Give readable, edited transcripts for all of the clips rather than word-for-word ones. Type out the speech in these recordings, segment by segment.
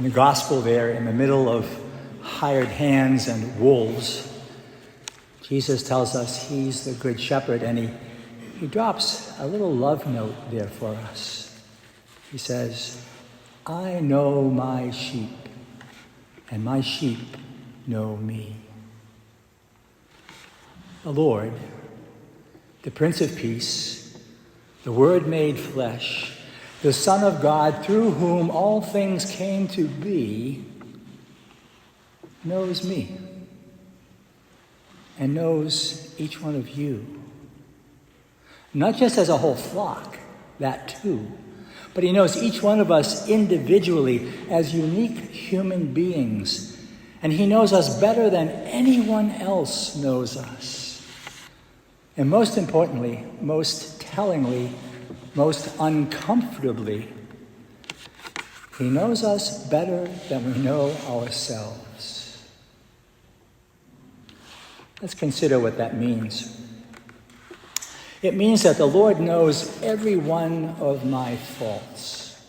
In the gospel there, in the middle of hired hands and wolves, Jesus tells us he's the good shepherd, and he drops a little love note there for us. He says, I know my sheep, and my sheep know me. The Lord, the Prince of Peace, the Word made flesh, the Son of God, through whom all things came to be, knows me and knows each one of you. Not just as a whole flock, that too, but he knows each one of us individually as unique human beings, and he knows us better than anyone else knows us. And most importantly, most tellingly, most uncomfortably, he knows us better than we know ourselves. Let's consider what that means. It means that the Lord knows every one of my faults.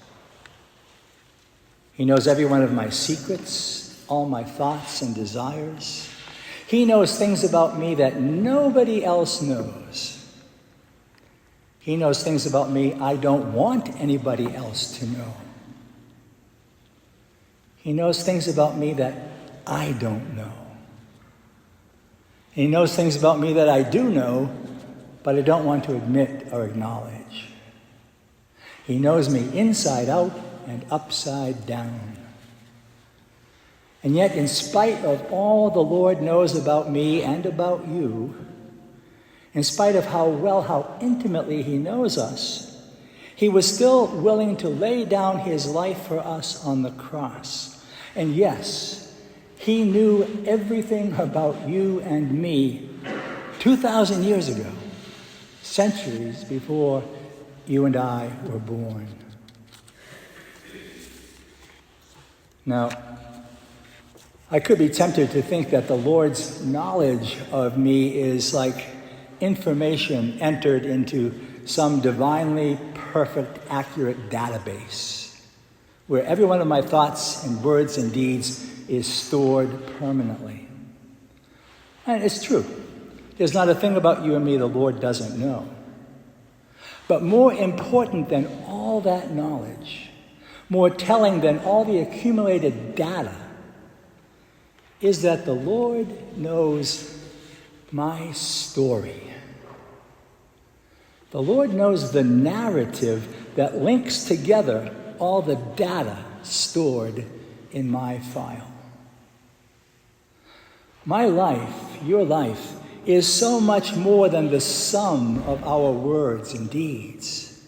He knows every one of my secrets, all my thoughts and desires. He knows things about me that nobody else knows. He knows things about me I don't want anybody else to know. He knows things about me that I don't know. He knows things about me that I do know, but I don't want to admit or acknowledge. He knows me inside out and upside down. And yet, in spite of all the Lord knows about me and about you, in spite of how intimately he knows us, he was still willing to lay down his life for us on the cross. And yes, he knew everything about you and me 2,000 years ago, centuries before you and I were born. Now, I could be tempted to think that the Lord's knowledge of me is like information entered into some divinely perfect, accurate database where every one of my thoughts and words and deeds is stored permanently. And it's true. There's not a thing about you and me the Lord doesn't know. But more important than all that knowledge, more telling than all the accumulated data, is that the Lord knows my story. The Lord knows the narrative that links together all the data stored in my file. My life, your life, is so much more than the sum of our words and deeds.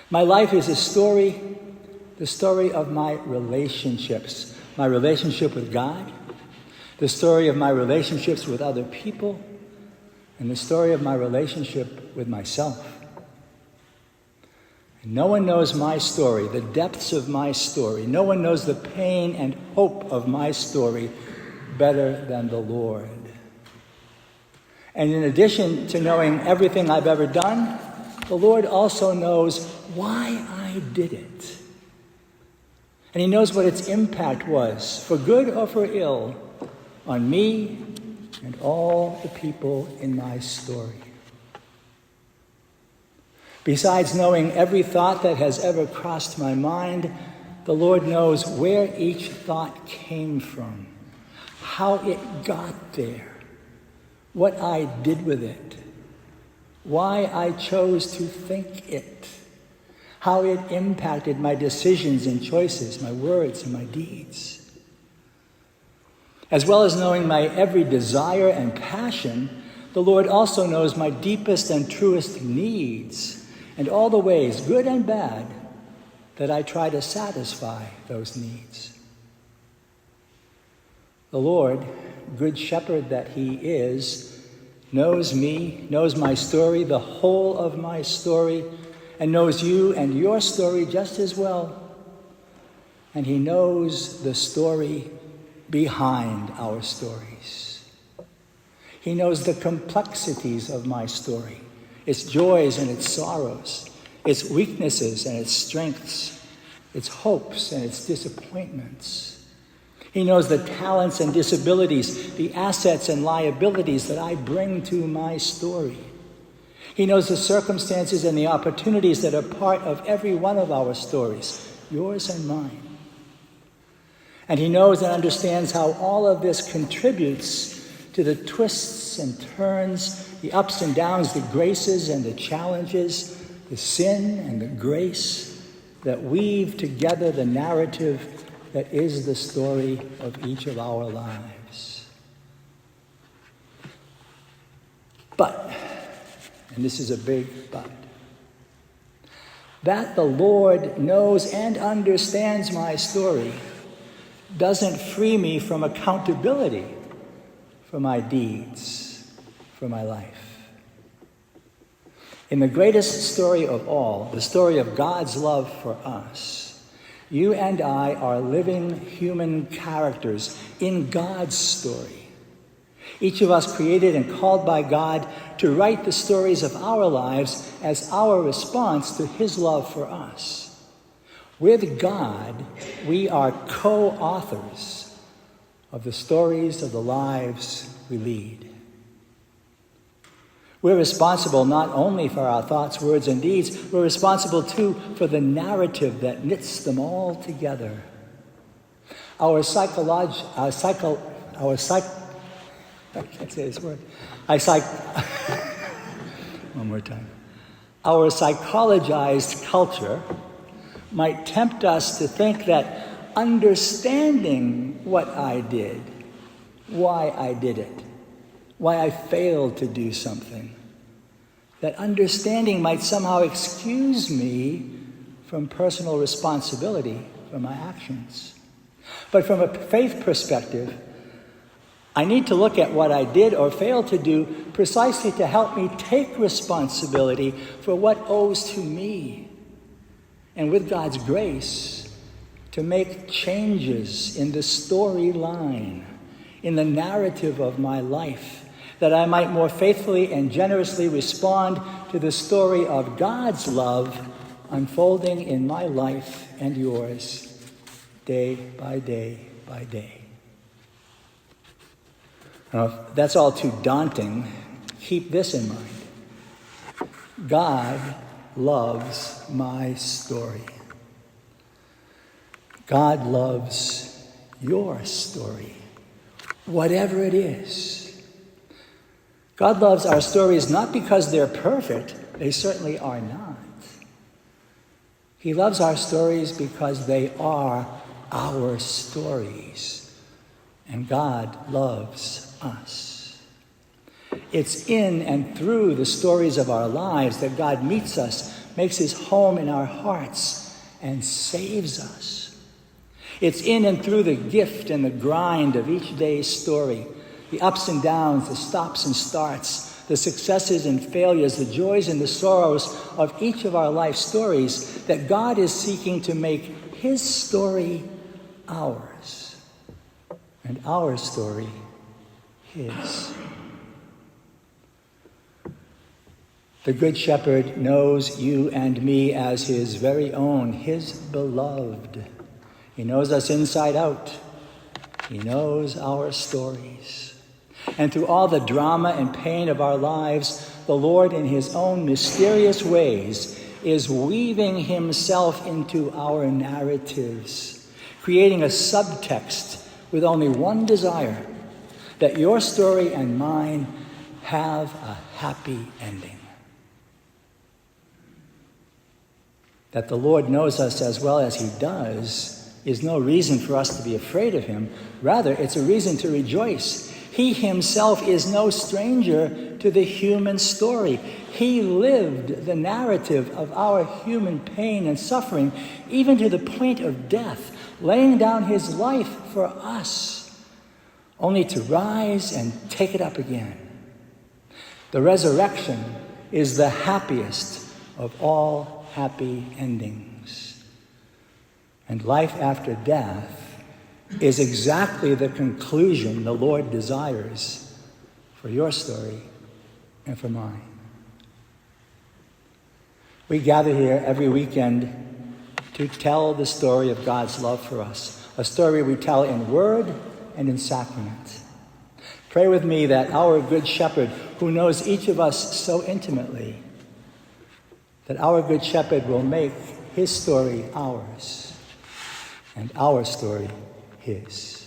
My life is the story of my relationships, my relationship with God, the story of my relationships with other people, and the story of my relationship with myself. And no one knows my story, the depths of my story. No one knows the pain and hope of my story better than the Lord. And in addition to knowing everything I've ever done, the Lord also knows why I did it. And he knows what its impact was, for good or for ill, on me and all the people in my story. Besides knowing every thought that has ever crossed my mind, the Lord knows where each thought came from, how it got there, what I did with it, why I chose to think it, how it impacted my decisions and choices, my words and my deeds. As well as knowing my every desire and passion, the Lord also knows my deepest and truest needs and all the ways, good and bad, that I try to satisfy those needs. The Lord, Good Shepherd that he is, knows me, knows my story, the whole of my story, and knows you and your story just as well. And he knows the story behind our stories. He knows the complexities of my story, its joys and its sorrows, its weaknesses and its strengths, its hopes and its disappointments. He knows the talents and disabilities, the assets and liabilities that I bring to my story. He knows the circumstances and the opportunities that are part of every one of our stories, yours and mine. And he knows and understands how all of this contributes to the twists and turns, the ups and downs, the graces and the challenges, the sin and the grace that weave together the narrative that is the story of each of our lives. But, and this is a big but, that the Lord knows and understands my story doesn't free me from accountability for my deeds, for my life. In the greatest story of all, the story of God's love for us, you and I are living human characters in God's story. Each of us created and called by God to write the stories of our lives as our response to his love for us. With God, we are co-authors of the stories of the lives we lead. We're responsible not only for our thoughts, words, and deeds, we're responsible too for the narrative that knits them all together. One more time. Our psychologized culture might tempt us to think that understanding what I did, why I did it, why I failed to do something, that understanding might somehow excuse me from personal responsibility for my actions. But from a faith perspective, I need to look at what I did or failed to do precisely to help me take responsibility for what owes to me. And with God's grace, to make changes in the storyline, in the narrative of my life, that I might more faithfully and generously respond to the story of God's love unfolding in my life and yours, day by day by day. Now, if that's all too daunting, keep this in mind. God loves my story. God loves your story, whatever it is. God loves our stories not because they're perfect, they certainly are not. He loves our stories because they are our stories, and God loves us. It's in and through the stories of our lives that God meets us, makes his home in our hearts, and saves us. It's in and through the gift and the grind of each day's story, the ups and downs, the stops and starts, the successes and failures, the joys and the sorrows of each of our life stories, that God is seeking to make his story ours, and our story his. The Good Shepherd knows you and me as his very own, his beloved. He knows us inside out. He knows our stories. And through all the drama and pain of our lives, the Lord, in his own mysterious ways, is weaving himself into our narratives, creating a subtext with only one desire, that your story and mine have a happy ending. That the Lord knows us as well as he does is no reason for us to be afraid of him. Rather, it's a reason to rejoice. He himself is no stranger to the human story. He lived the narrative of our human pain and suffering, even to the point of death, laying down his life for us, only to rise and take it up again. The resurrection is the happiest of all happy endings. And life after death is exactly the conclusion the Lord desires for your story and for mine. We gather here every weekend to tell the story of God's love for us, a story we tell in word and in sacrament. Pray with me that our Good Shepherd, who knows each of us so intimately, that our Good Shepherd will make his story ours and our story his.